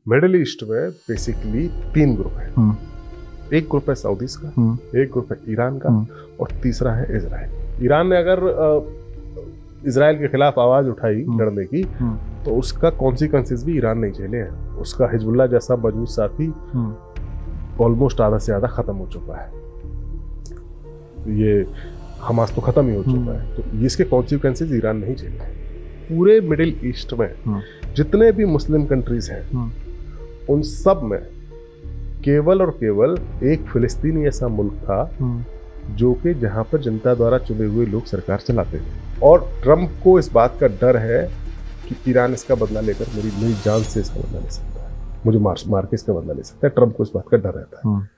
Middle east में basically 3 group है। एक ग्रुप है सऊदीज का, एक ग्रुप है ईरान का, और तीसरा है इजराइल। ईरान ने अगर इजराइल के खिलाफ आवाज उठाई लड़ने की, तो उसका कॉन्सिक्वेंसेस भी ईरान नहीं झेले हैं। उसका हिजबुल्लाह जैसा मजबूत साथी ऑलमोस्ट आधा से ज्यादा खत्म हो चुका है, ये हमास तो खत्म ही हो चुका है। तो इसके कॉन्सिक्वेंसेस ईरान नहीं झेले। पूरे मिडिल ईस्ट में जितने भी मुस्लिम कंट्रीज हैं, उन सब में केवल और केवल एक फिलिस्तीनी ऐसा मुल्क था जो कि जहां पर जनता द्वारा चुने हुए लोग सरकार चलाते थे। और ट्रंप को इस बात का डर है कि ईरान इसका बदला लेकर मेरी जान से इसका बदला ले सकता है, मुझे मार के इसका बदला ले सकता है। ट्रंप को इस बात का डर रहता है।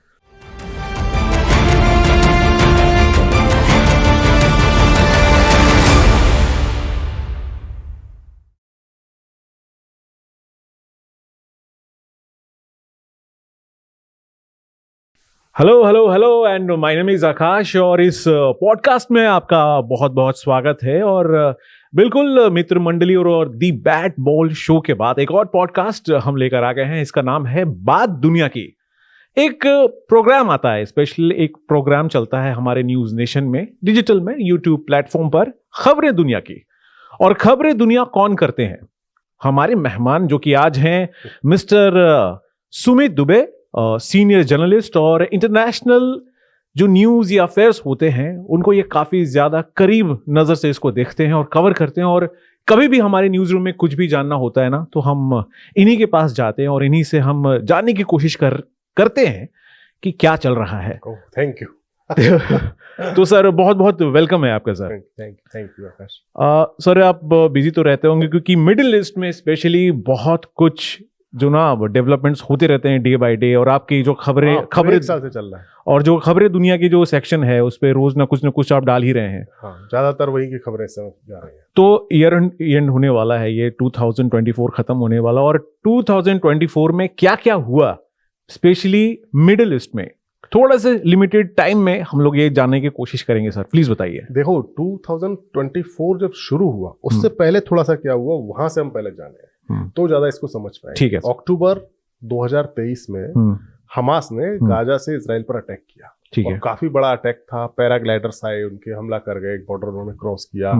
Hello and my name is Akash, और इस पॉडकास्ट में आपका बहुत बहुत स्वागत है। और बिल्कुल मित्र मंडली और दी बैट बॉल शो के बाद एक और पॉडकास्ट हम लेकर आ गए हैं। इसका नाम है बात दुनिया की। एक प्रोग्राम आता है, स्पेशल एक प्रोग्राम चलता है हमारे न्यूज नेशन में, डिजिटल में, यूट्यूब प्लेटफॉर्म पर, खबरें दुनिया की। और खबरें दुनिया कौन करते हैं? हमारे मेहमान जो कि आज हैं mister Sumit Dubey, senior journalist, और इंटरनेशनल जो न्यूज या अफेयर्स होते हैं उनको ये काफी ज्यादा करीब नजर से इसको देखते हैं और कवर करते हैं। और कभी भी हमारे न्यूज रूम में कुछ भी जानना होता है ना, तो हम इन्हीं के पास जाते हैं और इन्हीं से हम जानने की कोशिश करते हैं कि क्या चल रहा है। Thank you. तो सर बहुत बहुत वेलकम है आपका sir. Thank you Akash. Sir आप बिजी तो रहते होंगे, क्योंकि मिडिल ईस्ट में स्पेशली बहुत कुछ जो ना डेवलपमेंट्स होते रहते हैं डे बाय डे, और आपकी जो खबरें एक साल से चल रहा है, और जो खबरें दुनिया की जो सेक्शन है उस पे रोज ना कुछ आप डाल ही रहे हैं। ज्यादातर वही की खबरें सब जा रही हैं। तो ईयर एंड होने वाला है, ये 2024 खत्म होने वाला, और 2024 में क्या क्या हुआ स्पेशली मिडिल ईस्ट में, थोड़ा से लिमिटेड टाइम में हम लोग ये जानने की कोशिश करेंगे। सर प्लीज बताइए। देखो 2024 जब शुरू हुआ उससे पहले थोड़ा सा क्या हुआ, वहां से हम पहले जाने तो ज्यादा इसको समझ पाए। ठीक है। अक्टूबर 2023 में हमास ने गाजा से इजराइल पर अटैक किया। ठीक है। और काफी बड़ा अटैक था। पैराग्लाइडर्स आए, उनके हमला कर गए, बॉर्डर उन्होंने क्रॉस किया,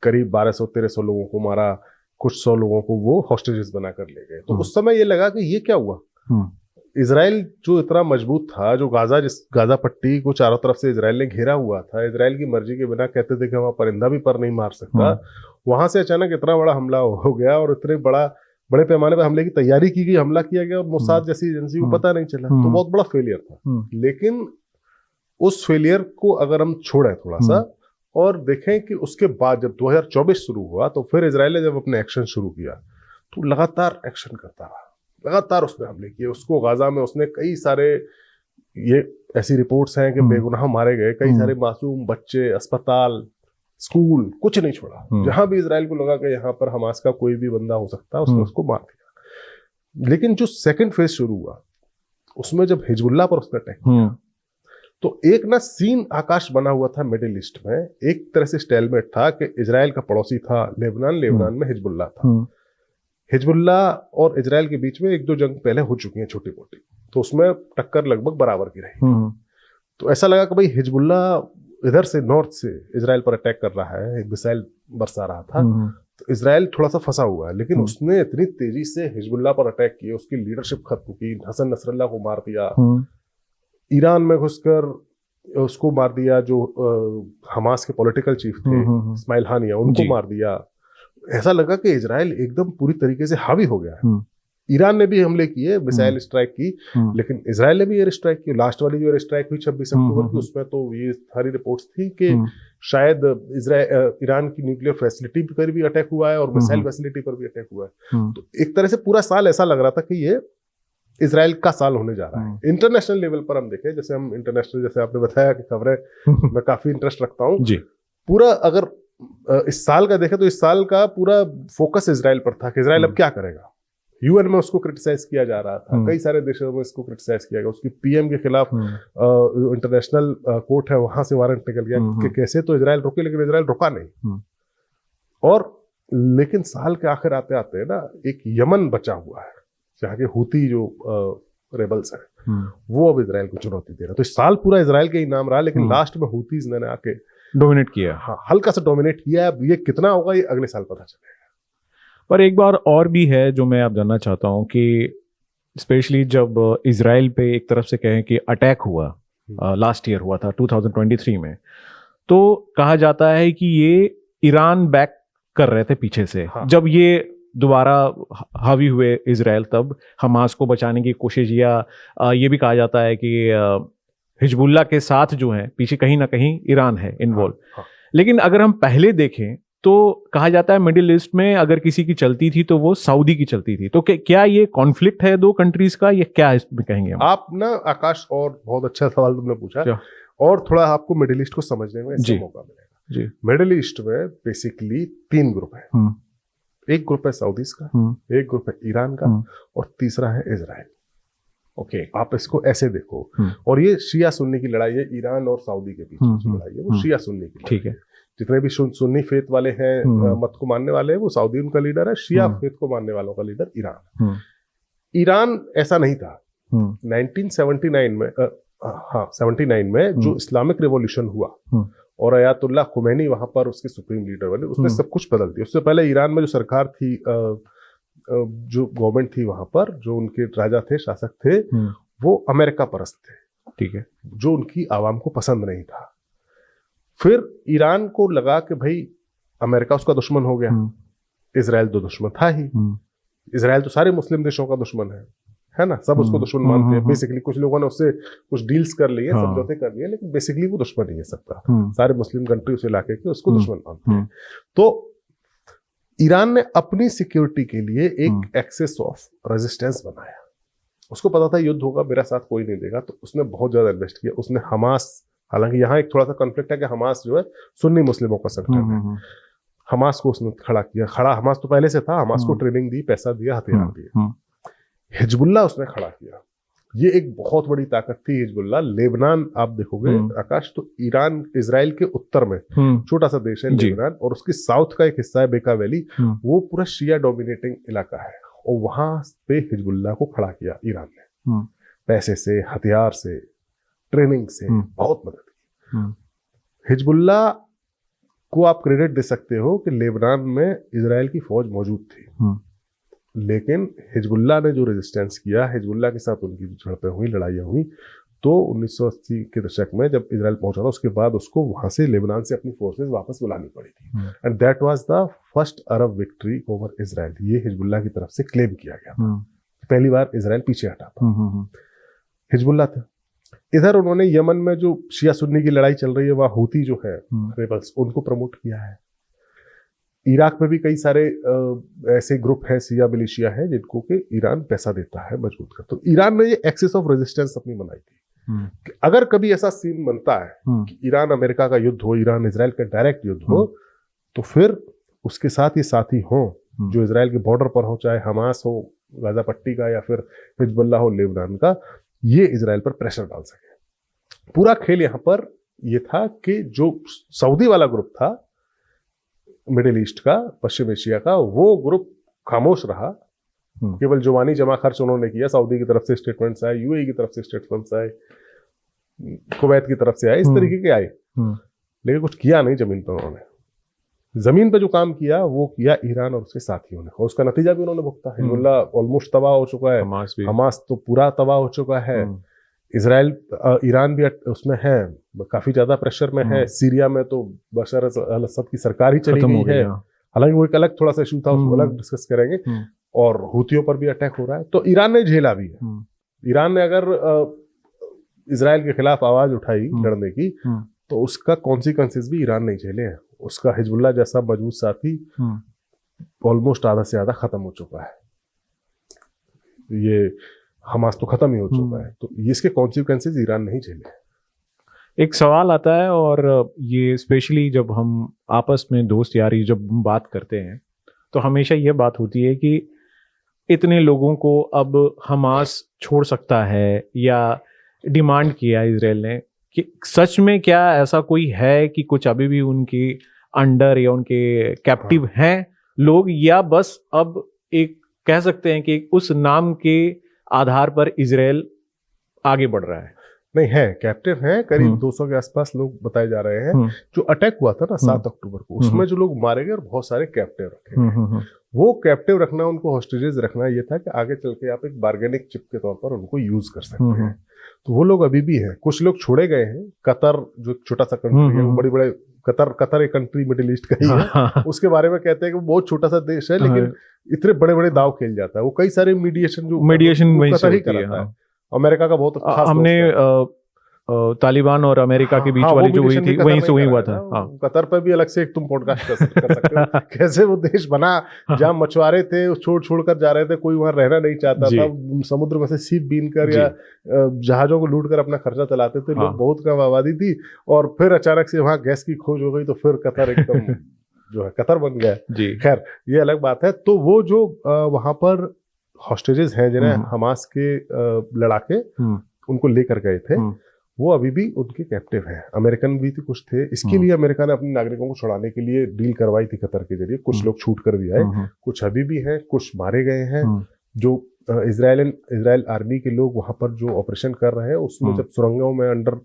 करीब 1200-1300 लोगों को मारा, कुछ 100 लोगों को वो हॉस्टेजेस बना कर ले गए। तो उस समय ये लगा कि ये क्या हुआ। इजराइल जो इतना मजबूत था, जो गाजा पट्टी को चारों तरफ से इजराइल ने घेरा हुआ था, इजराइल की मर्जी के बिना कहते थे कि वहां परिंदा भी पर नहीं मार सकता, वहां से अचानक इतना बड़ा हमला हो गया और इतने बड़े पैमाने पर हमले की तैयारी की गई, हमला किया गया, और मोसाद जैसी एजेंसी को पता नहीं चला। तो बहुत बड़ा फेलियर था। लेकिन उस फेलियर को अगर हम छोड़ें थोड़ा सा और देखें कि उसके बाद जब 2024 शुरू हुआ, तो फिर इजराइल ने जब अपने एक्शन शुरू किया तो लगातार एक्शन करता रहा, लगातार उसने हमले किए। उसको गाजा में उसने कई सारे, ये ऐसी रिपोर्ट्स हैं कि बेगुनाह मारे गए, कई सारे मासूम बच्चे, अस्पताल, स्कूल, कुछ नहीं छोड़ा। जहां भी इजराइल को लगा कि यहाँ पर हमास का कोई भी बंदा हो सकता है, उसने उसको मार दिया। लेकिन जो सेकंड फेज शुरू हुआ, उसमें जब हिजबुल्लाह पर उसने अटैक किया, तो एक ना सीन आकाश बना हुआ था मिडिल ईस्ट में। एक तरह से स्टेलमेट था कि इजराइल का पड़ोसी था लेबनान में हिजबुल्लाह था। हिजबुल्लाह और इजराइल के बीच में 1-2 जंग पहले हो चुकी हैं छोटी मोटी, तो उसमें टक्कर लगभग बराबर की रही। तो ऐसा लगा कि भाई हिजबुल्लाह इधर से नॉर्थ से इजराइल पर अटैक कर रहा है, एक मिसाइल बरसा रहा था, तो इजराइल थोड़ा सा फंसा हुआ है। लेकिन उसने इतनी तेजी से हिजबुल्लाह पर अटैक किया, उसकी लीडरशिप खत्म की, हसन नसरल्लाह को मार दिया, ईरान में घुसकर उसको मार दिया, जो हमास के पॉलिटिकल चीफ थे इस्माइल हानिया, उनको मार दिया। ऐसा लगा कि इजराइल एकदम पूरी तरीके से हावी हो गया है। ईरान ने भी हमले किए, मिसाइल स्ट्राइक की, लेकिन इजराइल ने भी एयर स्ट्राइक की। लास्ट वाली जो एयर स्ट्राइक हुई 26 अक्टूबर की, उसमें तो ये सारी रिपोर्ट्स थी कि शायद ईरान की न्यूक्लियर फैसिलिटी पर भी अटैक हुआ है और मिसाइल फैसिलिटी पर भी अटैक हुआ है। तो एक तरह से पूरा साल ऐसा लग रहा था कि ये इजराइल का साल होने जा रहा है। इंटरनेशनल लेवल पर हम देखें, जैसे हम इंटरनेशनल, जैसे आपने बताया कि खबरें मैं काफी इंटरेस्ट रखता हूँ पूरा, अगर इस साल का देखें तो इस साल का पूरा फोकस इजराइल पर था कि इजराइल अब क्या करेगा। यूएन में उसको क्रिटिसाइज किया जा रहा था, कई सारे देशों में इसको क्रिटिसाइज किया गया, उसकी पीएम के खिलाफ इंटरनेशनल कोर्ट है वहां से वारंट निकल गया कि कैसे तो इजराइल रुके, लेकिन इजराइल रुका नहीं। और लेकिन साल के आखिर आते आते ना एक यमन बचा हुआ है, जहाँ के हूती जो रेबल्स हैं वो अब इजराइल को चुनौती दे रहा है। तो इस साल पूरा इजराइल के ही नाम रहा, लेकिन लास्ट में हूतीज ने आके डोमिनेट किया। हाँ, हल्का सा डोमिनेट किया है। अब ये कितना होगा ये अगले साल पता चलेगा। पर एक बार और भी है जो मैं आप जानना चाहता हूँ कि स्पेशली जब इजराइल पे एक तरफ से कहें कि अटैक हुआ, लास्ट ईयर हुआ था 2023 में, तो कहा जाता है कि ये ईरान बैक कर रहे थे पीछे से। हाँ। जब ये दोबारा हावी हुए इजराइल, तब हमास को बचाने की कोशिश, या ये भी कहा जाता है कि हिजबुल्लाह के साथ जो है पीछे कहीं ना कहीं ईरान है इन्वॉल्व। हाँ। लेकिन अगर हम पहले देखें तो कहा जाता है मिडिल ईस्ट में अगर किसी की चलती थी तो वो सऊदी की चलती थी। तो क्या ये कॉन्फ्लिक्ट है दो कंट्रीज का, ये क्या इसमें कहेंगे हम? आप ना आकाश, और बहुत अच्छा सवाल तुमने पूछा, और थोड़ा आपको मिडिल ईस्ट को समझने में इससे मौका मिलेगा। जी। मिडिल ईस्ट में बेसिकली 3 ग्रुप है। एक ग्रुप है सऊदीज का, एक ग्रुप है ईरान का, और तीसरा है इजराइल। ओके, आप इसको ऐसे देखो। और ये शिया सुन्नी की लड़ाई है, ईरान और सऊदी के बीच की लड़ाई है, वो शिया सुन्नी की। ठीक है। जितने भी सुन्नी फेथ वाले हैं, मत को मानने वाले हैं, वो सऊदी उनका लीडर है। शिया फेथ को मानने वालों का लीडर ईरान। ईरान ऐसा नहीं था। 1979 में 79 में जो इस्लामिक रिवॉल्यूशन हुआ और अयातुल्लाह खुमैनी वहां पर उसके सुप्रीम लीडर बने, उसने सब कुछ बदल दिया। उससे पहले ईरान में जो सरकार थी, जो गवर्नमेंट थी वहां पर, जो उनके राजा थे, शासक थे, वो अमेरिका परस्त थे। ठीक है। जो उनकी आवाम को पसंद नहीं था। फिर ईरान को लगा कि भाई अमेरिका उसका दुश्मन हो गया, इजराइल तो दुश्मन था ही। इजराइल तो सारे मुस्लिम देशों का दुश्मन है ना, सब उसको दुश्मन मानते हैं। बेसिकली कुछ लोगों ने उससे कुछ डील्स कर लिए, समझौते कर लिए, लेकिन बेसिकली वो दुश्मन ही है सबका। सारे मुस्लिम कंट्री उस इलाके के उसको दुश्मन मानते हैं। तो ईरान ने अपनी सिक्योरिटी के लिए एक एक्सेस ऑफ रेजिस्टेंस बनाया। उसको पता था युद्ध होगा, मेरा साथ कोई नहीं देगा, तो उसने बहुत ज्यादा इन्वेस्ट किया। उसने हमास, हालांकि यहाँ एक थोड़ा सा कॉन्फ्लिक्ट है कि हमास जो है सुन्नी मुस्लिमों का संगठन है, हमास को उसने खड़ा किया। हमास तो पहले से था, हमास को ट्रेनिंग दी, पैसा दिया, हथियार दिए। हिजबुल्लाह उसने खड़ा किया। ये एक बहुत बड़ी ताकत थी हिजबुल्लाह। लेबनान आप देखोगे आकाश, तो ईरान इजराइल के उत्तर में छोटा सा देश है लेबनान, और उसके साउथ का एक हिस्सा है बेका वैली, वो पूरा शिया डोमिनेटिंग इलाका है, और वहां पे हिजबुल्लाह को खड़ा किया ईरान ने, पैसे से, हथियार से, ट्रेनिंग से बहुत मदद की। हिजबुल्लाह को आप क्रेडिट दे सकते हो कि लेबनान में इजराइल की फौज मौजूद थी, लेकिन हिजबुल्लाह ने जो रेजिस्टेंस किया, हिजबुल्लाह के साथ उनकी झड़पें हुई, लड़ाइयाँ हुई, तो 1980 के दशक में जब इजराइल पहुंचा था, उसके बाद उसको वहां से लेबनान से अपनी फोर्सेस वापस बुलानी पड़ी थी। And that was the first Arab victory over Israel. ये हिजबुल्लाह की तरफ से क्लेम किया गया था। पहली बार इजराइल पीछे हटा था, हिजबुल्लाह था। इधर उन्होंने यमन में जो शिया सुन्नी की लड़ाई चल रही है, वहां हूती जो है रेबल्स, उनको प्रमोट किया है। इराक में भी कई सारे ऐसे ग्रुप हैं, सिया मिलिशिया है, जिनको के ईरान पैसा देता है, मजबूत कर। तो ईरान ने ये एक्सेस ऑफ रेजिस्टेंस अपनी बनाई थी कि अगर कभी ऐसा सीन बनता है कि ईरान अमेरिका का युद्ध हो, ईरान इजराइल का डायरेक्ट युद्ध हो, तो फिर उसके साथ ये साथी हो जो इजराइल के बॉर्डर पर हो, चाहे हमास हो गाजा पट्टी का, या फिर हिजबुल्लाह हो लेबनान का, ये इजराइल पर प्रेशर डाल सके। पूरा खेल यहाँ पर ये था कि जो सऊदी वाला ग्रुप था मिडिल ईस्ट का, पश्चिम एशिया का, वो ग्रुप खामोश रहा। केवल जुबानी जमा खर्च उन्होंने किया। सऊदी की तरफ से स्टेटमेंट्स आए, यूएई की तरफ से स्टेटमेंट्स आए, कुवैत की तरफ से आए, इस तरीके के आए, लेकिन कुछ किया नहीं जमीन पर उन्होंने। जमीन पर जो काम किया वो किया ईरान और उसके साथियों ने, और उसका नतीजा भी उन्होंने भुगता है। हिजबुल्लाह ऑलमोस्ट तबाह हो चुका है, हमास तो पूरा तबाह हो चुका है, इजराइल, ईरान भी उसमें है, काफी ज्यादा प्रेशर में है। सीरिया में तो बशर अल असद की सरकार ही चली गई है, हालांकि वो एक अलग थोड़ा सा इशू था, उसको अलग डिस्कस करेंगे। और हूतियों पर भी अटैक हो रहा है, तो ईरान ने झेला भी है। ईरान ने अगर इजराइल के खिलाफ आवाज उठाई लड़ने की, तो उसका कॉन्सिक्वेंसेस भी ईरान नहीं झेले हैं। उसका हिजबुल्लाह जैसा मजबूत साथी ऑलमोस्ट आधा से ज्यादा खत्म हो चुका है, ये हमास तो खत्म ही हो चुका है, तो इसके कॉन्सिक्वेंसेस ईरान नहीं झेले। एक सवाल आता है, और ये स्पेशली जब हम आपस में दोस्त यारी जब बात करते हैं, तो हमेशा ये बात होती है कि इतने लोगों को अब हमास छोड़ सकता है, या डिमांड किया इजराइल ने कि सच में क्या ऐसा कोई है कि कुछ अभी भी उनके अंडर या उनके कैप्टिव हैं लोग, या बस अब एक कह सकते हैं कि उस नाम के आधार पर इजराइल आगे बढ़ रहा है? नहीं है, कैप्टिव है, करीब 200 हम्म। के आसपास लोग बताए जा रहे हैं। जो अटैक हुआ था ना 7 अक्टूबर को, उसमें जो लोग मारे गए और बहुत सारे कैप्टिव रखे गए, वो कैप्टिव रखना, उनको हॉस्टेजेस रखना, ये था कि आगे चल के आप एक बार्गेनिक चिप के तौर पर उनको यूज कर सकते हैं। तो वो लोग अभी भी हैं। कुछ लोग छोड़े गए हैं। कतर जो एक छोटा सा कंट्री है, वो बड़े बड़े कतर एक कंट्री मिडिल ईस्ट का ही है। उसके बारे में कहते हैं कि वो बहुत छोटा सा देश है, लेकिन इतने बड़े बड़े दाव खेल जाता है। वो कई सारे मीडिएशन वहीं से कतर ही होती है। कराता है। अमेरिका का बहुत खास हमने तालिबान और अमेरिका के बीच वाली जो हुई थी, वहीं से वही हुआ था। कतर पर भी अलग से एक तुम पॉडकास्ट कर सकते हो। कैसे वो देश बना, जहाँ मछुआरे थे छोड़ छोड़ कर जा रहे थे, कोई वहां रहना नहीं चाहता था, समुद्र में से सीप बीन कर या जहाजों को लूट कर अपना खर्चा चलाते थे लोग, बहुत कम आबादी थी, और फिर अचानक से वहां गैस की खोज हो गई, तो फिर कतर एकदम जो है कतर बन गया। खैर ये अलग बात है। तो वो जो वहां पर हॉस्टेजेस हैं जिन्हें हमास के लड़ाके उनको लेकर गए थे, वो अभी भी उनके कैप्टिव हैं। अमेरिकन भी थे, कुछ थे। इसके लिए अमेरिका ने अपने नागरिकों को छुड़ाने के लिए डील करवाई थी कतर के जरिए। कुछ लोग छूट कर भी आए, कुछ अभी भी हैं, कुछ मारे गए हैं। जो इजराइल आर्मी के लोग वहां पर जो ऑपरेशन कर रहे हैं, उसमें जब सुरंगों में अंडर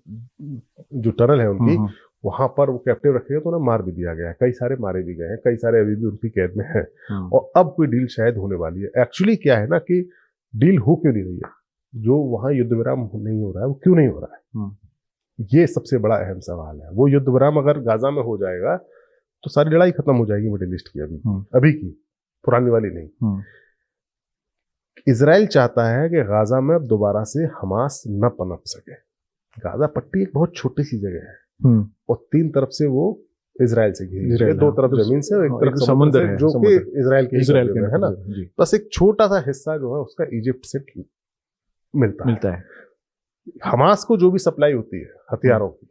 जो टनल है उनकी, वहां पर वो कैप्टिव रखे गए, तो उन्हें मार भी दिया गया है। कई सारे मारे भी गए हैं, कई सारे अभी भी उनकी कैद में हैं। और अब कोई डील शायद होने वाली है। एक्चुअली क्या है ना कि डील हो क्यों नहीं रही है, जो वहां युद्ध विराम नहीं हो रहा है, वो क्यों नहीं हो रहा है, ये सबसे बड़ा अहम सवाल है। वो युद्ध विराम अगर गाजा में हो जाएगा तो सारी लड़ाई खत्म हो जाएगी मिडिल ईस्ट की, अभी की, पुरानी वाली नहीं। इजराइल चाहता है कि गाजा में अब दोबारा से हमास न पनप सके। गाजा पट्टी एक बहुत छोटी सी जगह है, और 3 तरफ से वो इजराइल से घिरी है। 2 तरफ जमीन से और एक तरफ समुद्र है, जो कि इजराइल के है ना। बस एक छोटा सा हिस्सा जो है उसका इजिप्ट से मिलता है। हमास को जो भी सप्लाई होती है हथियारों की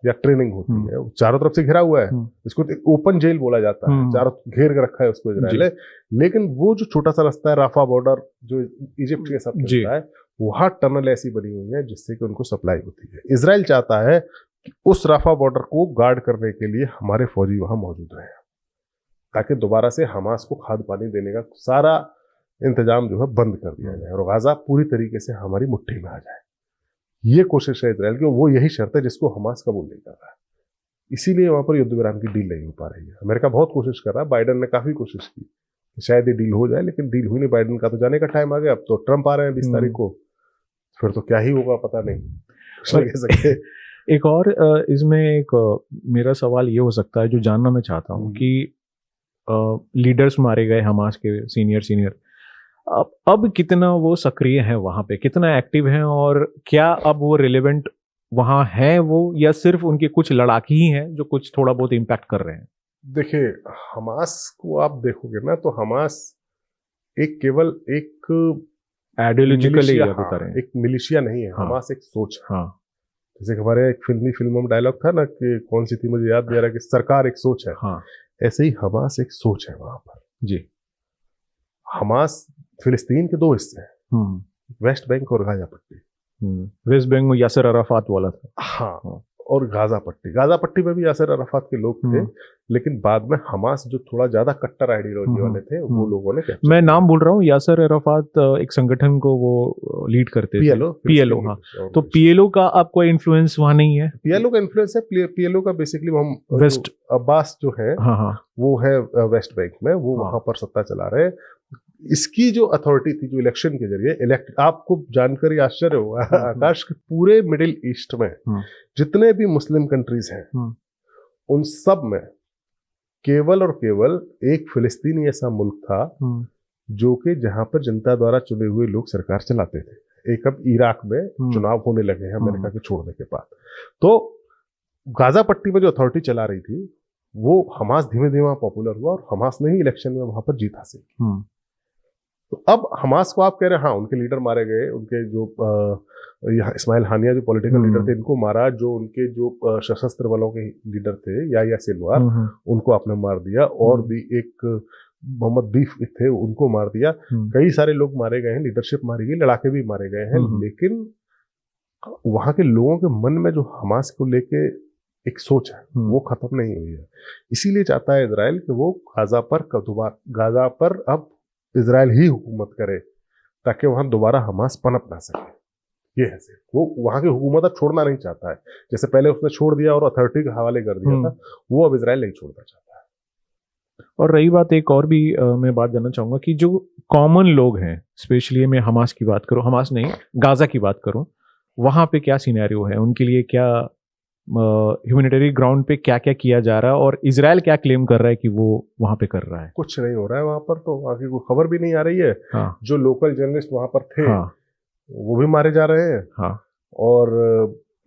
या ट्रेनिंग होती है, वो चारों तरफ से घिरा हुआ है। इसको ओपन जेल बोला जाता है, चारों घेर कर रखा है उसको इजराइल है। लेकिन वो जो छोटा सा रास्ता है, राफा बॉर्डर जो इजिप्ट के साथ मिलता है, वहां टनल ऐसी बनी हुई है जिससे कि उनको सप्लाई होती है। इजराइल चाहता है कि उस राफा बॉर्डर को गार्ड करने के लिए हमारे फौजी वहां मौजूद रहे, ताकि दोबारा से हमास को खाद पानी देने का सारा इंतजाम जो है बंद कर दिया जाए और गाजा पूरी तरीके से हमारी मुट्ठी में आ जाए। ये कोशिश है इजराइल की, वो यही शर्त है जिसको हमास कबूल नहीं कर रहा है। इसीलिए वहां पर युद्ध विराम की डील नहीं हो पा रही है। अमेरिका बहुत कोशिश कर रहा है, बाइडेन ने काफी कोशिश की कि शायद ये डील हो जाए, लेकिन डील हुई नहीं। बाइडेन का तो जाने का टाइम आ गया, अब तो ट्रंप आ रहे हैं 20 तारीख को, फिर तो क्या ही होगा पता नहीं, कह सकते। एक और इसमें एक मेरा सवाल ये हो सकता है जो जानना मैं चाहता हूँ कि लीडर्स मारे गए हमास के सीनियर, अब कितना वो सक्रिय है वहां पे, कितना एक्टिव है, और क्या अब वो रिलेवेंट वहां है वो, या सिर्फ उनके कुछ लड़ाके ही हैं जो कुछ थोड़ा बहुत इम्पैक्ट कर रहे हैं? देखिए, हमास को आप देखोगे ना तो हमास केवल एक आइडियोलॉजिकली एक मिलिशिया नहीं है। हमास एक सोच है। जैसे हमारे एक फिल्म में डायलॉग था ना कि कौन सी थी मुझे याद नहीं आ रहा, कि सरकार एक सोच है। ऐसे ही हमास एक सोच है वहां पर जी। हमास फिलिस्तीन के 2 हिस्से हैं, वेस्ट बैंक और गाजा पट्टी। वेस्ट बैंक में यासर अराफात वाला था। हाँ, और गाजा पट्टी में भी यासर अराफात के लोग थे, लेकिन बाद में हमास जो थोड़ा ज्यादा कट्टर आइडियोलॉजी वाले थे, वो लोगों ने मैं नाम भूल रहा हूँ, यासर अराफात एक संगठन को वो लीड करते थे, पीएलओ। हाँ, तो पीएलओ का आपको इन्फ्लुएंस वहां नहीं है? पीएलओ का इन्फ्लुएंस है। पीएलओ का बेसिकली हम वेस्ट अब्बास जो है, वो है वेस्ट बैंक में, वो वहां पर सत्ता चला रहे। इसकी जो अथॉरिटी थी, जो इलेक्शन के जरिए आपको जानकर आश्चर्य होगा आकाश, के पूरे मिडिल ईस्ट में जितने भी मुस्लिम कंट्रीज हैं, उन सब में केवल और केवल एक फिलिस्तीनी ऐसा मुल्क था जो कि जहां पर जनता द्वारा चुने हुए लोग सरकार चलाते थे। एक अब इराक में चुनाव होने लगे हैं अमेरिका के छोड़ने के बाद। तो गाजा पट्टी में जो अथॉरिटी चला रही थी, वो हमास धीमे धीमे पॉपुलर हुआ और हमास ने ही इलेक्शन में वहां पर जीत हासिल की। तो अब हमास को आप कह रहे हैं, हाँ उनके लीडर मारे गए, उनके जो इस्माइल हानिया जो पॉलिटिकल लीडर थे, इनको मारा। जो उनके जो सशस्त्र बलों के लीडर थे, या सिलवार, उनको आपने मार दिया। और भी एक मोहम्मद दीफ थे, उनको मार दिया। कई सारे लोग मारे गए हैं, लीडरशिप मारी गई, लड़ाके भी मारे गए हैं। लेकिन वहां के लोगों के मन में जो हमास को लेके एक सोच है, वो खत्म नहीं हुई है। इसीलिए चाहता है इजराइल कि वो गाजा पर अब इजराइल ही हुकूमत करे ताकि वहां दोबारा हमास पनप ना सके। ये है सिर्फ, वो वहां की हुकूमत अब छोड़ना नहीं चाहता है। जैसे पहले उसने छोड़ दिया और अथॉरिटी के हवाले कर दिया था, वो अब इजराइल नहीं छोड़ना चाहता है। और रही बात एक और भी मैं बात जानना चाहूंगा कि जो कॉमन लोग हैं, स्पेशली मैं हमास की बात करूं, हमास नहीं गाजा की बात करूं, वहां पे क्या सिनेरियो है उनके लिए, क्या ह्यूमैनिटेरियन ग्राउंड पे क्या क्या किया जा रहा है और इजराइल क्या क्लेम कर रहा है कि वो वहां पे कर रहा है? कुछ नहीं हो रहा है वहां पर, तो वहां की कोई खबर भी नहीं आ रही है। हाँ। जो लोकल जर्नलिस्ट वहां पर थे, हाँ। वो भी मारे जा रहे हैं। हाँ। और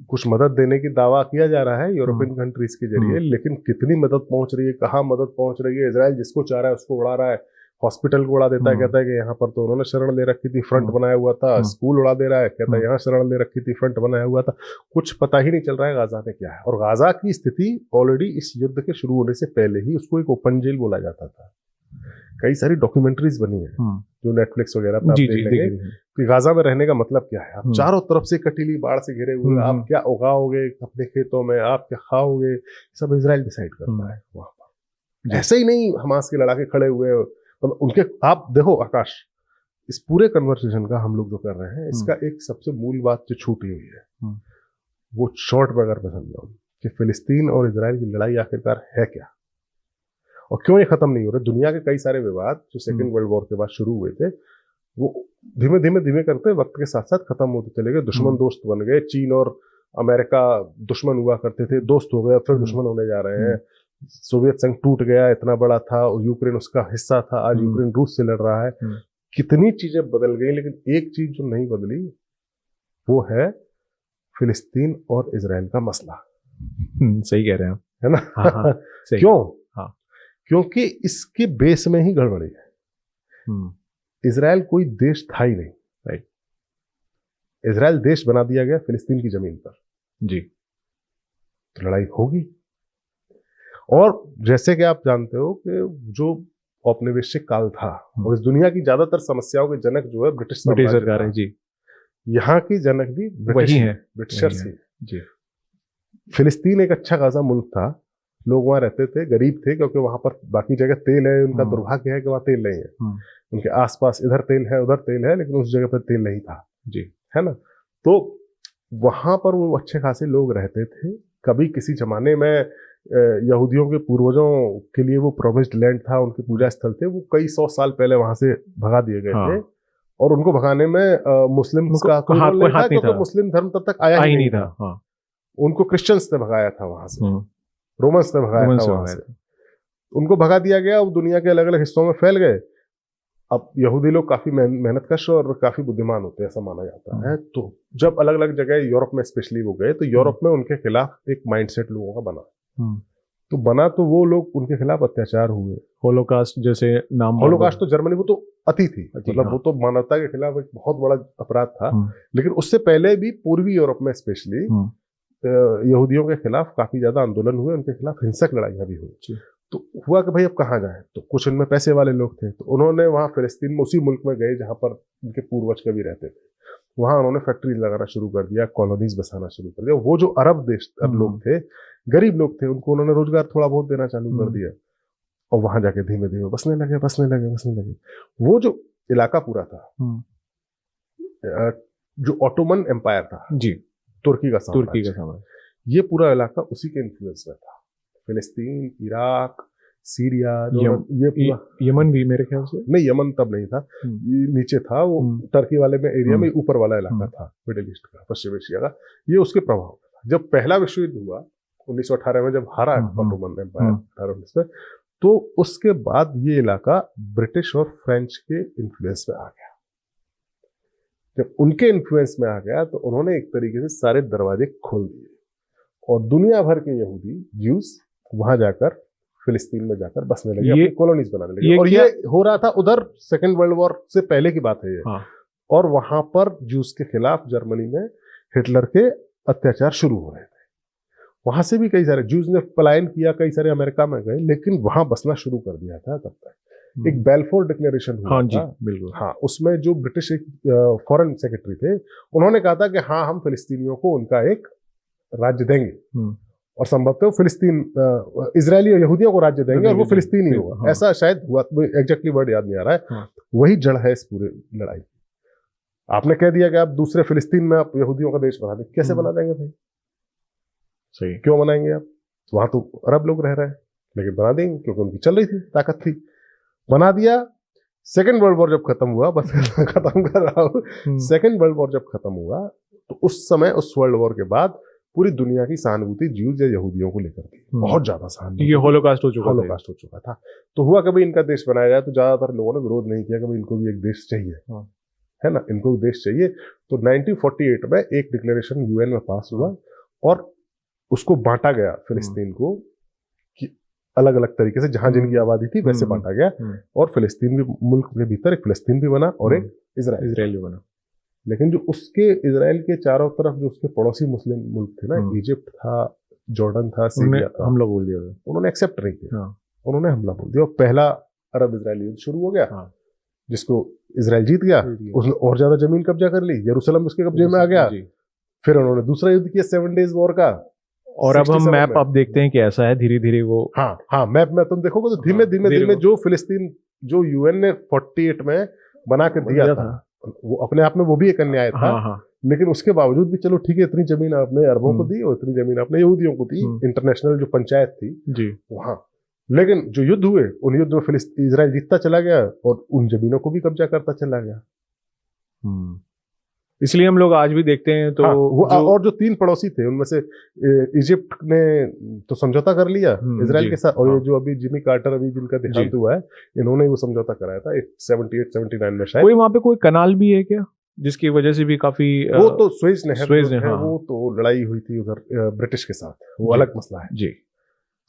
कुछ मदद देने की दावा किया जा रहा है यूरोपियन कंट्रीज के जरिए, लेकिन कितनी मदद पहुंच रही है, कहाँ मदद पहुंच रही है? इजराइल जिसको चाह रहा है उसको उड़ा रहा है। हॉस्पिटल को उड़ा देता है, कहता है कि यहाँ पर तो उन्होंने शरण ले रखी थी, फ्रंट बनाया हुआ था। स्कूल उड़ा दे रहा है, कहता है यहाँ शरण ले रखी थी, फ्रंट बनाया हुआ था। कुछ पता ही नहीं चल रहा है गाजा में क्या है। और गाजा की स्थिति ऑलरेडी इस युद्ध के शुरू होने से पहले ही उसको एक ओपन जेल बोला जाता था। कई सारी डॉक्यूमेंट्रीज बनी है जो नेटफ्लिक्स वगैरह पर आप देख लेंगे कि गाजा में रहने का मतलब क्या है। आप चारों तरफ से कटीली बाढ़ से घिरे हुए, आप क्या उगाओगे अपने खेतों में, आप क्या खाओगे, सब इजराइल डिसाइड करता है वहां पर। ऐसे ही नहीं हमास के लड़ाके खड़े हुए मतलब उनके। आप देखो आकाश, इस पूरे कन्वर्सेशन का हम लोग जो कर रहे हैं, इसका एक सबसे मूल बात जो छूटी हुई है, वो शॉर्ट में अगर मैं समझाऊं कि फिलिस्तीन और इजराइल की लड़ाई आखिरकार है क्या और क्यों ये खत्म नहीं हो रहा। दुनिया के कई सारे विवाद जो सेकेंड वर्ल्ड वॉर के बाद शुरू हुए थे, वो धीमे धीमे धीमे करते वक्त के साथ साथ खत्म होते चले गए। दुश्मन दोस्त बन गए। चीन और अमेरिका दुश्मन हुआ करते थे, दोस्त हो गए, फिर दुश्मन होने जा रहे हैं। सोवियत संघ टूट गया, इतना बड़ा था, यूक्रेन उसका हिस्सा था, आज यूक्रेन रूस से लड़ रहा है। कितनी चीजें बदल गई, लेकिन एक चीज जो नहीं बदली वो है फिलिस्तीन और इजराइल का मसला। सही कह रहे हैं, है ना? हाँ, सही। क्यों? हाँ। क्योंकि इसके बेस में ही गड़बड़ी है। इजराइल कोई देश था ही नहीं। राइट। इजराइल देश बना दिया गया फिलिस्तीन की जमीन पर। जी। तो लड़ाई होगी। और जैसे कि आप जानते हो कि जो औपनिवेशिक काल था और इस दुनिया की ज्यादातर समस्याओं के जनक जो है ब्रिटिश सरकार है। जी। यहाँ की जनक भी वही है, ब्रिटिशर्स ही। जी। फिलिस्तीन एक अच्छा खासा मुल्क था, लोग वहां रहते थे, गरीब थे, क्योंकि वहां पर बाकी जगह तेल है। उनका दुर्भाग्य है कि वहां तेल नहीं है। उनके आसपास इधर तेल है, उधर तेल है, लेकिन उस जगह पर तेल नहीं था। जी। है ना? तो वहां पर वो अच्छे खासे लोग रहते थे। कभी किसी जमाने में यहूदियों के पूर्वजों के लिए वो प्रोमिस्ड लैंड था, उनके पूजा स्थल थे। वो कई 100 साल पहले वहां से भगा दिए गए थे। और उनको भगाने में मुस्लिम का कोई रोल नहीं था, क्योंकि मुस्लिम धर्म तब तक आया ही नहीं था। उनको क्रिश्चियंस ने भगाया था वहां से, रोमन्स ने भगाया था वहां से। उनको भगा दिया गया। वो दुनिया के अलग अलग हिस्सों में फैल गए। अब यहूदी लोग काफी मेहनतकश और काफी बुद्धिमान होते हैं, ऐसा माना जाता है। तो जब अलग अलग जगह यूरोप में स्पेशली वो गए, तो यूरोप में उनके खिलाफ एक माइंडसेट लोगों का बना। तो बना तो वो लोग उनके खिलाफ अत्याचार हुए। होलोकास्ट जैसे नाम। होलोकास्ट तो जर्मनी, वो तो अति थी, मतलब वो तो मानवता के खिलाफ एक बहुत बड़ा अपराध था। लेकिन उससे पहले भी पूर्वी यूरोप में स्पेशली यहूदियों के खिलाफ काफी ज्यादा आंदोलन हुए, उनके खिलाफ हिंसक लड़ाइयां भी हुई। तो हुआ कि भाई अब कहाँ जाए, तो कुछ इनमें पैसे वाले लोग थे, तो उन्होंने वहां फिलिस्तीन में उसी मुल्क में गए जहां पर उनके पूर्वज कभी रहते थे। वहां उन्होंने फैक्ट्रीज लगाना शुरू कर दिया, कॉलोनीज बसाना शुरू कर दिया। वो जो अरब लोग थे, गरीब लोग थे, उनको उन्होंने रोजगार थोड़ा बहुत देना चालू कर दिया। और वहां जाके धीमे धीमे बसने लगे। वो जो इलाका पूरा था, जो ऑटोमन एम्पायर था, जी, तुर्की का साम्राज्य, ये पूरा इलाका उसी के इन्फ्लुएंस में था। फिलिस्तीन, इराक, सीरिया, ये पूरा, यमन भी मेरे ख्याल से नहीं, यमन तब नहीं था, नीचे था वो, टर्की वाले में एरिया में ऊपर वाला इलाका था, मिडिल ईस्ट का, पश्चिम एशिया का। ये उसके प्रभाव में था। जब पहला विश्व युद्ध हुआ 1918 में, जब हारा ऑटोमन एम्पायर 1819 में, तो उसके बाद ये इलाका ब्रिटिश और फ्रेंच के इन्फ्लुएंस में आ गया। जब उनके इन्फ्लुएंस में आ गया तो उन्होंने एक तरीके से सारे दरवाजे खोल दिए और दुनिया भर के यहूदी, ज्यूज वहां जाकर फिलिस्तीन में जाकर बसने लगे, अपनी कॉलोनीज बनाने लगे। और ये हो रहा था उधर सेकेंड वर्ल्ड वॉर से पहले की बात है ये। और वहां पर ज्यूज के खिलाफ जर्मनी में हिटलर के अत्याचार शुरू हो रहे थे। वहां से भी कई सारे ज्यूज ने पलायन किया, कई सारे अमेरिका में गए, लेकिन वहां बसना शुरू कर दिया था। तब तक एक बेल्फोर डिक्लेरेशन हुआ था। बिल्कुल। हाँ, उसमें जो ब्रिटिश एक फॉरेन सेक्रेटरी थे, उन्होंने कहा था कि हाँ, हम फिलिस्तीनियों को उनका एक राज्य देंगे और संभवतः फिलिस्तीन इजरायली और यहूदियों को राज्य देंगे और वो फिलिस्तीन ही होगा। हाँ। ऐसा शायद हुआ, एग्जैक्टली वर्ड याद नहीं आ रहा है। हाँ। वही जड़ है इस पूरे लड़ाई। आपने कह दिया कि आप दूसरे फिलिस्तीन में आप यहूदियों का देश बना देंगे, कैसे बना देंगे भाई? सही। क्यों बनाएंगे आप? वहां तो अरब लोग रह रहे हैं, लेकिन बना देंगे क्योंकि उनकी चल रही थी, ताकत थी, बना दिया। सेकेंड वर्ल्ड वॉर जब खत्म हुआ, बस खत्म कर रहा हूँ, सेकेंड वर्ल्ड वॉर जब खत्म हुआ तो उस समय, उस वर्ल्ड वॉर के बाद पूरी दुनिया की सहानुभूति ज्यूज या यहूदियों को लेकर थी, बहुत ज्यादा सहानुभूति। ये होलोकास्ट हो चुका था। तो हुआ कभी इनका देश बनाया जाए तो ज्यादातर लोगों ने विरोध नहीं किया, कभी इनको भी एक देश चाहिए, है ना, इनको भी देश चाहिए। तो 1948 में एक डिक्लेरेशन यूएन में पास हुआ और उसको बांटा गया फिलिस्तीन को, कि अलग अलग तरीके से जहां जिनकी आबादी थी वैसे बांटा गया, और फिलिस्तीन भी, मुल्क के भीतर एक फिलिस्तीन भी बना और एक इजराइल भी बना। लेकिन जो उसके इजराइल के चारों तरफ जो उसके पड़ोसी मुस्लिम मुल्क थे ना, इजिप्ट था, जॉर्डन था, सीरिया था, हमला बोल दिया, उन्होंने एक्सेप्ट नहीं किया, उन्होंने हमला बोल दिया और पहला अरब इजरायली युद्ध शुरू हो गया, जिसको इजराइल जीत गया। उसने और ज्यादा जमीन कब्जा कर ली, यरूशलेम उसके कब्जे में आ गया। फिर उन्होंने दूसरा युद्ध किया 7 डेज वॉर का। और अब हम मैप आप देखते हैं कि ऐसा है, धीरे धीरे वो, हाँ मैप में तुम देखोगे तो धीमे धीमे जो फिलिस्तीन, जो यूएन ने 48 में बना कर दिया था, वो अपने आप में वो भी एक अन्याय था। लेकिन उसके बावजूद भी चलो ठीक है, इतनी जमीन आपने अरबों को दी और इतनी जमीन आपने यहूदियों को दी, इंटरनेशनल जो पंचायत थी जी वहां। लेकिन जो युद्ध हुए, उन युद्ध में इजराइल जीतता चला गया और उन जमीनों को भी कब्जा करता चला गया। इसलिए हम लोग आज भी देखते हैं तो और जो 3 पड़ोसी थे उनमें से इजिप्ट ने तो समझौता कर लिया इजराइल के साथ, और ये जो अभी जिमी कार्टर अभी जिनका देहांत हुआ है, इन्होंने वो समझौता कराया था 78-79 में शायद। कोई वहां पे कोई कनाल भी है क्या, जिसकी वजह से भी काफी वो तो स्वेज नहर है, हाँ। वो तो लड़ाई हुई थी उधर ब्रिटिश के साथ, वो अलग मसला है जी।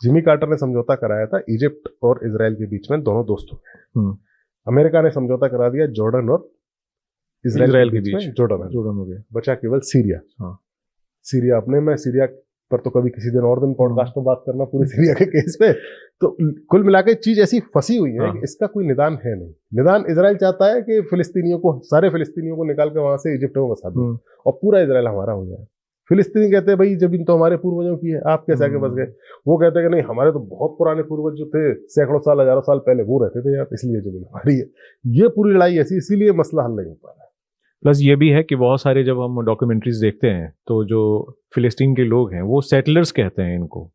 जिमी कार्टर ने समझौता कराया था इजिप्ट और इजराइल के बीच में, दोनों दोस्त हो गए। अमेरिका ने समझौता करा दिया जॉर्डन और इजराइल के बीच, जॉर्डन हो गया, बचा केवल सीरिया। सीरिया अपने में, सीरिया पर तो कभी किसी दिन और दिन पॉडकास्ट में बात करना, पूरी सीरिया के केस पे। तो कुल मिलाकर चीज ऐसी फंसी हुई है कि इसका कोई निदान है नहीं। निदान इजराइल चाहता है कि फिलिस्तीनियों को, सारे फिलिस्तीनियों को निकाल के वहां से इजिप्ट में बसा दो और पूरा इजराइल हमारा हो जाए। फिलिस्तीनी कहते हैं भाई जमीन तो हमारे पूर्वजों की है, आप कैसे आगे बस गए? वो कहते हैं कि नहीं, हमारे तो बहुत पुराने पूर्वज जो थे, सैकड़ों साल, हजारों साल पहले वो रहते थे यार, इसलिए जमीन हमारी है। ये पूरी लड़ाई ऐसी, इसीलिए मसला हल नहीं हो पा रहा है। प्लस ये भी है कि बहुत सारे जब हम डॉक्यूमेंट्रीज देखते हैं तो जो फिलिस्तीन के लोग हैं वो सेटलर्स कहते हैं इनको,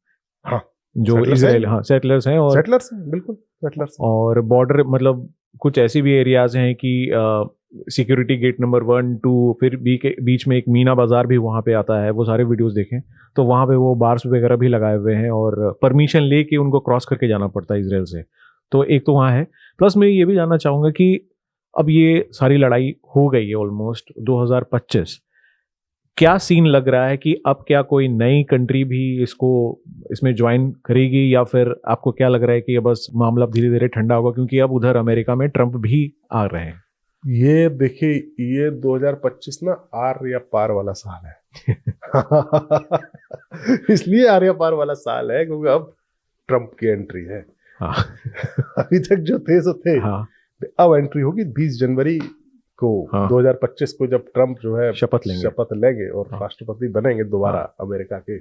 जो इजराइल, सेटलर्स हैं, और सेटलर्स बिल्कुल सेटलर्स। और बॉर्डर, मतलब कुछ ऐसी भी एरियाज हैं कि सिक्योरिटी गेट नंबर 1, 2, फिर बीच में एक मीना बाजार भी वहाँ पे आता है। वो सारे वीडियोस देखें तो वहाँ पे वो बार्स वगैरह भी लगाए हुए हैं और परमिशन लेके उनको क्रॉस करके जाना पड़ता है इजराइल से। तो एक तो वहाँ है। प्लस मैं ये भी जानना चाहूँगा कि अब ये सारी लड़ाई हो गई है ऑलमोस्ट 2025, क्या सीन लग रहा है कि अब क्या कोई नई कंट्री भी इसमें ज्वाइन करेगी, या फिर आपको क्या लग रहा है कि बस मामला धीरे धीरे ठंडा होगा, क्योंकि अब उधर अमेरिका में ट्रंप भी आ रहे हैं? ये देखिए, ये 2025 ना आर या पार वाला साल है। इसलिए आर या पार वाला साल है क्योंकि अब ट्रंप की एंट्री है। अभी तक जो थे सो थे, अब एंट्री होगी 20 जनवरी को 2025 को, जब ट्रंप जो है शपथ लेंगे और राष्ट्रपति बनेंगे दोबारा अमेरिका के।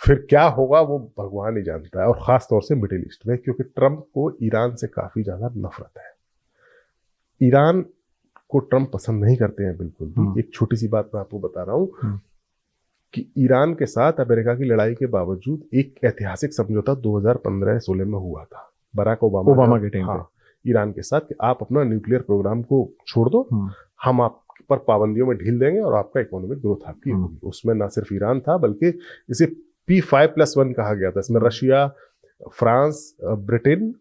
फिर क्या होगा वो भगवान ही जानता है, और खास तौर से मिडिल ईस्ट में, क्योंकि ट्रंप को ईरान से काफी ज्यादा नफरत है। ईरान को ट्रंप पसंद नहीं करते हैं बिल्कुल भी। एक छोटी सी बात मैं आपको बता रहा हूँ कि ईरान के साथ अमेरिका की लड़ाई के बावजूद एक ऐतिहासिक समझौता 2015-16 में हुआ था, बराक ओबामा के टाइम पे ईरान के साथ, कि आप अपना न्यूक्लियर प्रोग्राम को छोड़ दो, हम आप पर पाबंदियों में ढील देंगे और आपका इकोनॉमिक ग्रोथ आपकी होगी। उसमें ना सिर्फ ईरान था, बल्कि इसे P5+1 कहा गया था। इसमें रशिया, फ्रांस, ब्रिटेन,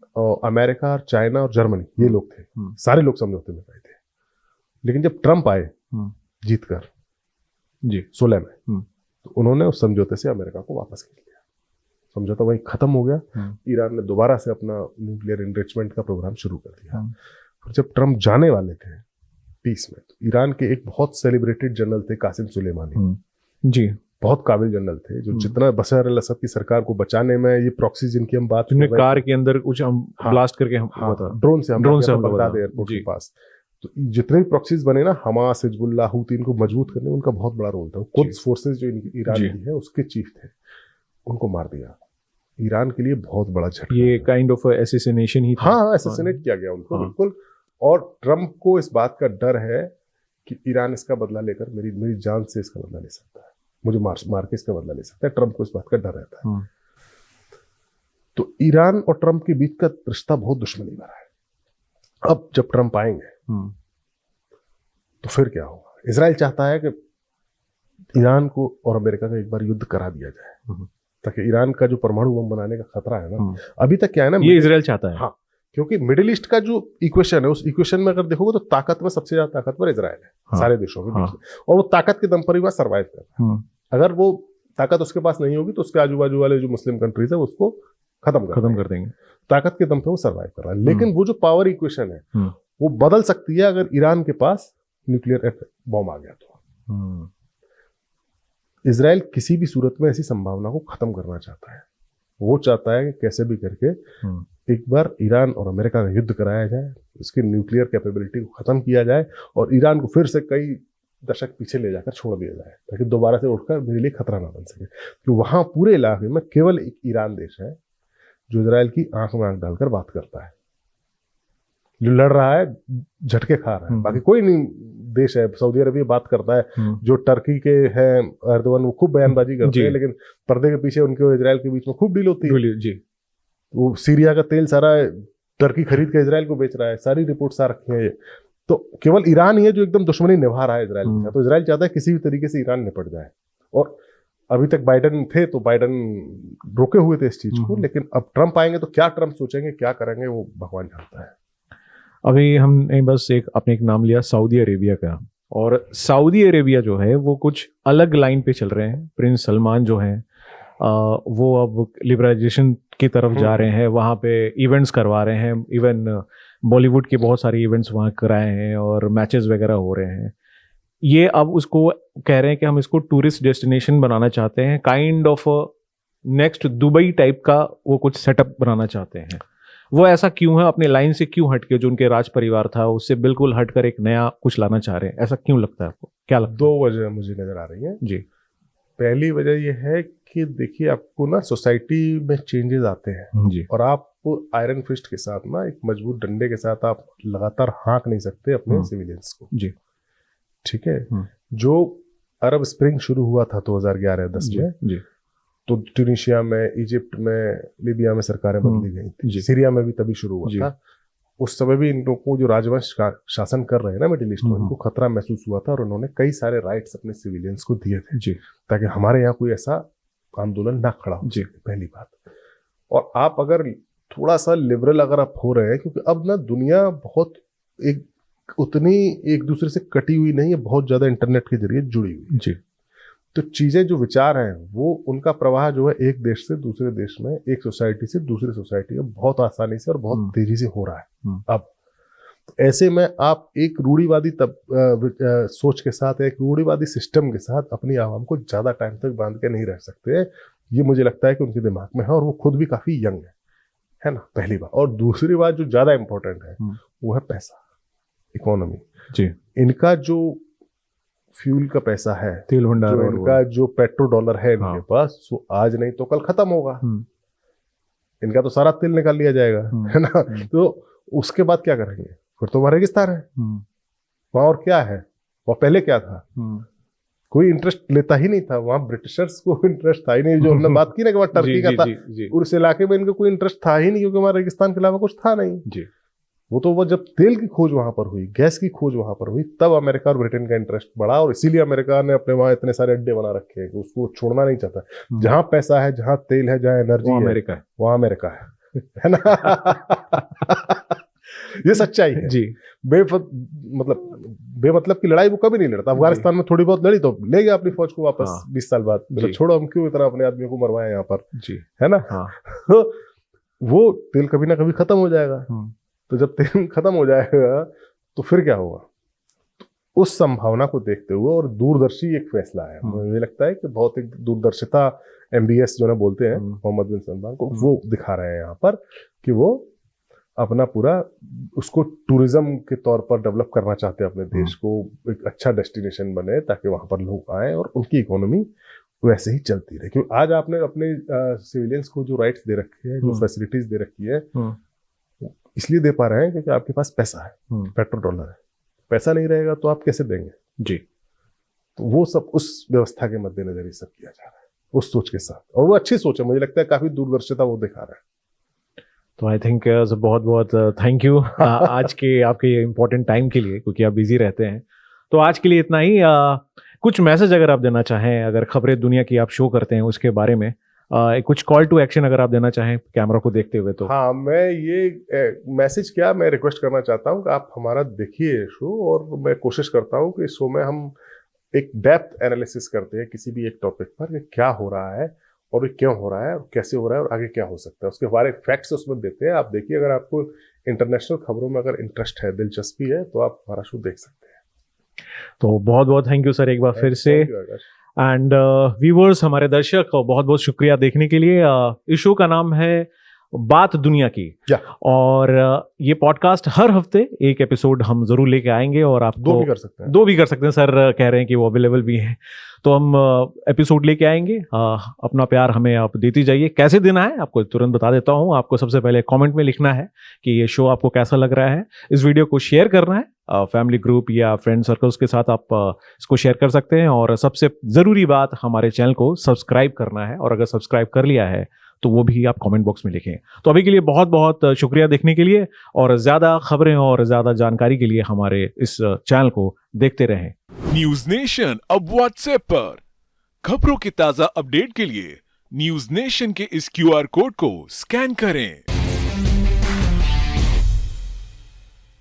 अमेरिका और चाइना और जर्मनी, ये लोग थे, सारे लोग समझौते में गए थे। लेकिन जब ट्रंप आए जीतकर 16 में, तो उन्होंने उस समझौते से अमेरिका को वापस खींच लिया। समझौता वहीं खत्म हो गया। ईरान ने दोबारा से अपना न्यूक्लियर एनरिचमेंट का प्रोग्राम शुरू कर दिया। फिर जब ट्रंप जाने वाले थे पीस में, तो ईरान के एक बहुत सेलिब्रेटेड जनरल थे कासिम सुलेमानी जी, बहुत काबिल जनरल थे, जो जितना बशर अल असद की सरकार को बचाने में, ये प्रॉक्सी जिनकी हम बात, कार के अंदर कुछ हम ब्लास्ट करके ड्रोन से बगदाद एयरपोर्ट के पास, तो जितने भी प्रॉक्सीज बने ना, हमास, हिजबुल्लाह, हुती, इनको मजबूत करने में उनका बहुत बड़ा रोल था। कुद्स फोर्सेस जो ईरान की है उसके चीफ थे। उनको मार दिया। ईरान के लिए बहुत बड़ा झटका। ये काइंड ऑफ एसेसिनेशन ही था। हाँ, एसेसिनेट किया गया उनको, बिल्कुल। और ट्रम्प को इस बात का डर है कि ईरान इसका बदला लेकर मेरी जान से इसका बदला ले सकता है, मुझे मार के इसका बदला ले सकता है। ट्रम्प को इस बात का डर रहता है। तो ईरान और ट्रम्प के बीच का रिश्ता बहुत दुश्मनी भरा है। अब जब ट्रम्प आएंगे तो फिर क्या होगा? इजराइल चाहता है कि ईरान को और अमेरिका का एक बार युद्ध करा दिया जाए, ताकि ईरान का जो परमाणु बम बनाने का खतरा है ना, अभी तक क्या है ना, ये इजराइल चाहता है। हाँ, क्योंकि मिडिल ईस्ट का जो इक्वेशन है, उस इक्वेशन में अगर देखोगे तो ताकत में सबसे ज्यादा ताकतवर इजराइल है सारे देशों के बीच में, और वो ताकत के दम पर ही वह सर्वाइव कर रहा है। अगर वो ताकत उसके पास नहीं होगी तो उसके आजू बाजू वाले जो मुस्लिम कंट्रीज है उसको खत्म कर देंगे। ताकत के दम पे वो सर्वाइव कर रहा है। लेकिन वो जो पावर इक्वेशन है वो बदल सकती है अगर ईरान के पास न्यूक्लियर बॉम्ब आ गया तो। इजराइल किसी भी सूरत में ऐसी संभावना को खत्म करना चाहता है। वो चाहता है कि कैसे भी करके एक बार ईरान और अमेरिका का युद्ध कराया जाए, उसकी न्यूक्लियर कैपेबिलिटी को खत्म किया जाए और ईरान को फिर से कई दशक पीछे ले जाकर छोड़ दिया जाए, ताकि दोबारा से उठकर मेरे लिए खतरा ना बन सके। तो वहां पूरे इलाके में केवल एक ईरान देश है जो इजराइल की आंख में आंख डालकर बात करता है, जो लड़ रहा है, झटके खा रहा है। बाकी कोई नहीं देश है। सऊदी अरबिया बात करता है, जो टर्की के हैं एर्दोगन, वो खूब बयानबाजी करते हैं, लेकिन पर्दे के पीछे उनके और इजराइल के बीच में खूब डील होती है जी। वो सीरिया का तेल सारा टर्की खरीद के इजराइल को बेच रहा है, सारी रिपोर्ट्स आ रखी हैं। तो केवल ईरान ही है जो एकदम दुश्मनी निभा रहा है इजराइल के साथ। तो इजराइल चाहता है किसी भी तरीके से ईरान निपट जाए। और अभी तक बाइडन थे तो बाइडन रोके हुए थे इस चीज को, लेकिन अब ट्रम्प आएंगे तो क्या ट्रम्प सोचेंगे, क्या करेंगे, वो भगवान जानता है। अभी हमने बस आपने एक नाम लिया सऊदी अरेबिया का, और सऊदी अरेबिया जो है वो कुछ अलग लाइन पे चल रहे हैं। प्रिंस सलमान जो है वो अब लिबरलाइजेशन की तरफ जा रहे हैं, वहाँ पे इवेंट्स करवा रहे हैं, इवन बॉलीवुड के बहुत सारे इवेंट्स वहाँ कराए हैं और मैचेस वगैरह हो रहे हैं। ये अब उसको कह रहे हैं कि हम इसको टूरिस्ट डेस्टिनेशन बनाना चाहते हैं, kind of next Dubai type का वो कुछ सेटअप बनाना चाहते हैं। वो ऐसा क्यों है? अपने लाइन से क्यों हटके, जो उनके राज परिवार था उससे बिल्कुल हटकर एक नया कुछ लाना चाह रहे हैं? ऐसा क्यों लगता है आपको? क्या लगता है? दो वजह मुझे नजर आ रही है जी। पहली वजह ये है कि देखिए, आपको ना सोसाइटी में चेंजेस आते हैं जी, और आप आयरन फिस्ट के साथ ना, एक मजबूत डंडे के साथ आप लगातार हाँक नहीं सकते अपने सिविलियंस को जी। ठीक है। जो अरब स्प्रिंग शुरू हुआ था 2011-10 में जी, तो ट्यूनीशिया में, इजिप्ट में, लीबिया में सरकारें बदली गई थी, सीरिया में भी तभी शुरू हुआ था। उस समय भी इन लोगों को जो राजवंश शासन कर रहे हैं ना मिडिल ईस्ट में, उनको खतरा महसूस हुआ था और उन्होंने कई सारे राइट्स अपने सिविलियंस को दिए थे जी, ताकि हमारे यहाँ कोई ऐसा आंदोलन ना खड़ा हो जी। पहली बात। और आप अगर थोड़ा सा लिबरल अगर आप हो रहे हैं, क्योंकि अब ना दुनिया बहुत उतनी एक दूसरे से कटी हुई नहीं है, बहुत ज्यादा इंटरनेट के जरिए जुड़ी हुई जी। तो चीजें जो विचार हैं वो उनका प्रवाह जो है एक देश से दूसरे देश में, एक सोसाइटी से दूसरे सोसाइटी में बहुत आसानी से और बहुत तेजी से हो रहा है। अब ऐसे में आप एक रूढ़िवादी सोच के साथ, एक रूढ़िवादी सिस्टम के साथ अपनी आवाम को ज्यादा टाइम तक बांध के नहीं रह सकते। ये मुझे लगता है कि उनके दिमाग में है और वो खुद भी काफी यंग है ना, पहली बात। और दूसरी बात जो ज्यादा इंपॉर्टेंट है वो है पैसा, इकोनॉमी जी। इनका जो फ्यूल का पैसा है, तेल भंडार, जो इनका जो पेट्रो डॉलर है इनके पास, वो आज नहीं तो कल खत्म होगा। इनका तो सारा तेल निकाल लिया जाएगा, है ना। तो उसके बाद क्या करेंगे? फिर तो वहां रेगिस्तान है वहां। और क्या है वहां? पहले क्या था? कोई इंटरेस्ट लेता ही नहीं था वहां। ब्रिटिशर्स को इंटरेस्ट था ही नहीं। जो हमने बात की ना कि वहां टर्की का था, उस इलाके में इनको कोई इंटरेस्ट था ही नहीं, क्योंकि वहां रेगिस्तान के अलावा कुछ था नहीं जी। वो जब तेल की खोज वहां पर हुई, गैस की खोज वहां पर हुई, तब अमेरिका और ब्रिटेन का इंटरेस्ट बढ़ा। और इसीलिए अमेरिका ने अपने वहां इतने सारे अड्डे बना रखे हैं कि उसको छोड़ना नहीं चाहता। जहां पैसा है, जहां तेल है, जहां एनर्जी है, अमेरिका है, वहां अमेरिका है ना। ये सच्चाई है जी। बेमतलब की लड़ाई वो कभी नहीं लड़ता। अफगानिस्तान में थोड़ी बहुत लड़ी तो ले गया अपनी फौज को वापस 20 साल बाद। मतलब छोड़ो, हम क्यों इतना अपने आदमियों को मरवाएं यहाँ पर जी, है ना। वो तेल कभी ना कभी खत्म हो जाएगा। तो जब तेल खत्म हो जाएगा तो फिर क्या होगा? तो उस संभावना को देखते हुए और दूरदर्शी एक फैसला है, मुझे लगता है कि बहुत एक दूरदर्शिता, MBS जो ना बोलते हैं, मोहम्मद बिन सलमान को, वो दिखा रहे हैं यहाँ पर कि वो अपना पूरा उसको टूरिज्म के तौर पर डेवलप करना चाहते हैं अपने देश को। एक अच्छा डेस्टिनेशन बने ताकि वहां पर लोग आए और उनकी इकोनॉमी वैसे ही चलती रहे। क्योंकि आज आपने अपने सिविलियंस को जो राइट्स दे रखे हैं, जो फैसिलिटीज दे रखी है, इसलिए दे पा रहे हैं क्योंकि आपके पास पैसा है, पेट्रोल डॉलर है। पैसा नहीं रहेगा तो आप कैसे देंगे जी। तो वो सब उस व्यवस्था के मद्देनजर ही सब किया जा रहा है, उस सोच के साथ। और वो अच्छी सोच है, मुझे लगता है काफी दूरदर्शिता वो दिखा रहा है। तो आई थिंक बहुत बहुत थैंक यू आज के आपके इम्पोर्टेंट टाइम के लिए, क्योंकि आप बिजी रहते हैं। तो आज के लिए इतना ही। कुछ मैसेज अगर आप देना चाहें, अगर खबरें दुनिया की आप शो करते हैं उसके बारे में, कुछ कॉल टू एक्शन अगर आप देना चाहें कैमरा को देखते हुए तो। हाँ, मैं ये मैसेज क्या मैं रिक्वेस्ट करना चाहता हूँ कि आप हमारा देखिए शो, और मैं कोशिश करता हूँ कि इस शो में हम एक डेप्थ एनालिसिस करते हैं किसी भी एक टॉपिक पर कि क्या हो रहा है और ये क्यों हो रहा है और कैसे हो रहा है और आगे क्या हो सकता है, उसके बारे फैक्ट्स उसमें देते हैं। आप देखिए, अगर आपको इंटरनेशनल खबरों में अगर इंटरेस्ट है, दिलचस्पी है, तो आप हमारा शो देख सकते हैं। तो बहुत बहुत थैंक यू सर एक बार फिर से। एंड व्यूवर्स, हमारे दर्शक, बहुत बहुत शुक्रिया देखने के लिए। इस शो का नाम है बात दुनिया की, और ये पॉडकास्ट हर हफ्ते एक एपिसोड हम जरूर लेके आएंगे, और आपको दो भी कर सकते हैं सर कह रहे हैं कि वो अवेलेबल भी हैं, तो हम एपिसोड लेके आएंगे। अपना प्यार हमें आप देती जाइए। कैसे देना है आपको तुरंत बता देता हूँ। आपको सबसे पहले कमेंट में लिखना है कि ये शो आपको कैसा लग रहा है। इस वीडियो को शेयर करना है, फैमिली ग्रुप या फ्रेंड सर्कल्स के साथ आप इसको शेयर कर सकते हैं, और सबसे ज़रूरी बात, हमारे चैनल को सब्सक्राइब करना है, और अगर सब्सक्राइब कर लिया है तो वो भी आप कमेंट बॉक्स में लिखें। तो अभी के लिए बहुत बहुत शुक्रिया देखने के लिए, और ज़्यादा खबरें और ज़्यादा जानकारी के लिए हमारे इस चैनल को देखते रहें। न्यूज नेशन अब व्हाट्सएप पर खबरों के ताजा अपडेट के लिए न्यूज नेशन के इस QR कोड को स्कैन करें।